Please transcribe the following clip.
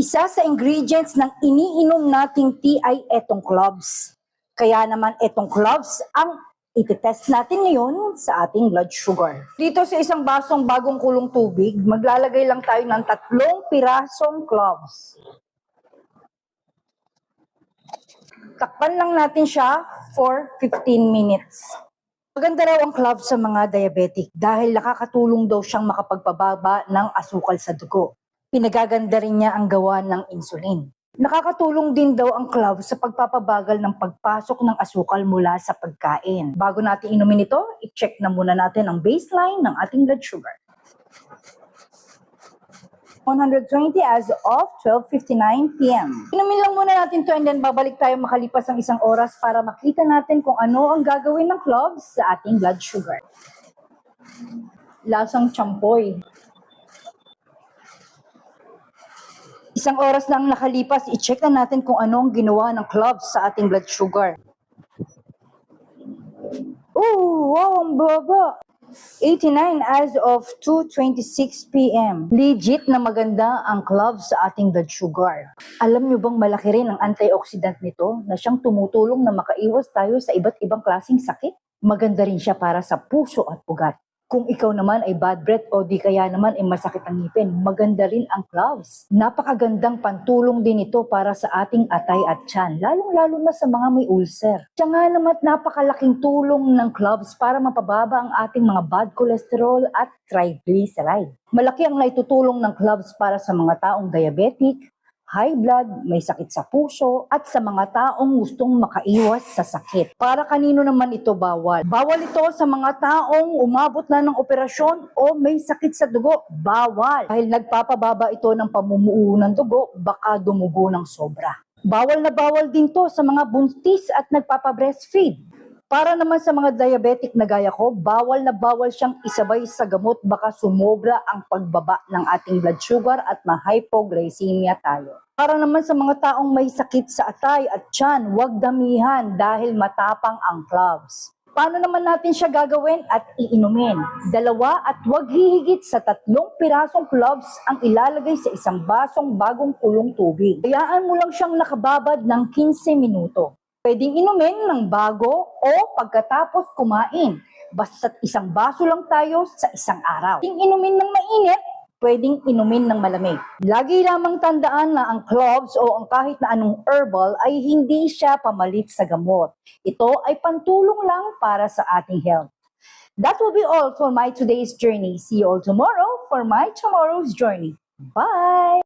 Isa sa ingredients ng iniinom nating tea ay etong cloves. Kaya naman etong cloves ang itetest natin ngayon sa ating blood sugar. Dito sa isang basong bagong kulong tubig, maglalagay lang tayo ng 3 pirasong cloves. Takpan lang natin siya for 15 minutes. Maganda raw ang cloves sa mga diabetic dahil nakakatulong daw siyang makapagpababa ng asukal sa dugo. Pinagaganda rin niya ang gawa ng insulin. Nakakatulong din daw ang cloves sa pagpapabagal ng pagpasok ng asukal mula sa pagkain. Bago natin inumin ito, i-check na muna natin ang baseline ng ating blood sugar. 120 as of 12:59 p.m. Inumin lang muna natin to and then babalik tayo makalipas ng 1 oras para makita natin kung ano ang gagawin ng cloves sa ating blood sugar. Lasang champoy. 1 oras na ang nakalipas, i-check na natin kung ano ang ginawa ng cloves sa ating blood sugar. Wow, ang baba! 89 as of 2:26 p.m. Legit na maganda ang cloves sa ating blood sugar. Alam nyo bang malaki rin ang antioxidant nito na siyang tumutulong na makaiwas tayo sa iba't ibang klaseng sakit? Maganda rin siya para sa puso at ugat. Kung ikaw naman ay bad breath o di kaya naman ay masakit ang ngipin, maganda rin ang cloves. Napakagandang pantulong din ito para sa ating atay at tiyan, lalong-lalo na sa mga may ulcer. Siya nga naman napakalaking tulong ng cloves para mapababa ang ating mga bad cholesterol at triglyceride. Malaki ang naitutulong ng cloves para sa mga taong diabetic, high blood, may sakit sa puso, at sa mga taong gustong makaiwas sa sakit. Para kanino naman ito bawal? Bawal ito sa mga taong umabot na ng operasyon o may sakit sa dugo. Bawal! Dahil nagpapababa ito ng pamumuo ng dugo, baka dumugo ng sobra. Bawal na bawal din to sa mga buntis at nagpapa-breastfeed. Para naman sa mga diabetic na gaya ko, bawal na bawal siyang isabay sa gamot, baka sumobra ang pagbaba ng ating blood sugar at ma-hypoglycemia tayo. Para naman sa mga taong may sakit sa atay at tiyan, huwag damihan dahil matapang ang cloves. Paano naman natin siya gagawin at iinumin? 2 at huwag hihigit sa 3 pirasong cloves ang ilalagay sa isang basong bagong kulong tubig. Hayaan mo lang siyang nakababad ng 15 minuto. Pwedeng inumin ng bago o pagkatapos kumain. Basta't 1 baso lang tayo sa 1 araw. Pwedeng inumin ng mainit, pwedeng inumin ng malamig. Lagi lamang tandaan na ang cloves o ang kahit na anong herbal ay hindi siya pamalit sa gamot. Ito ay pantulong lang para sa ating health. That will be all for my today's journey. See you all tomorrow for my tomorrow's journey. Bye!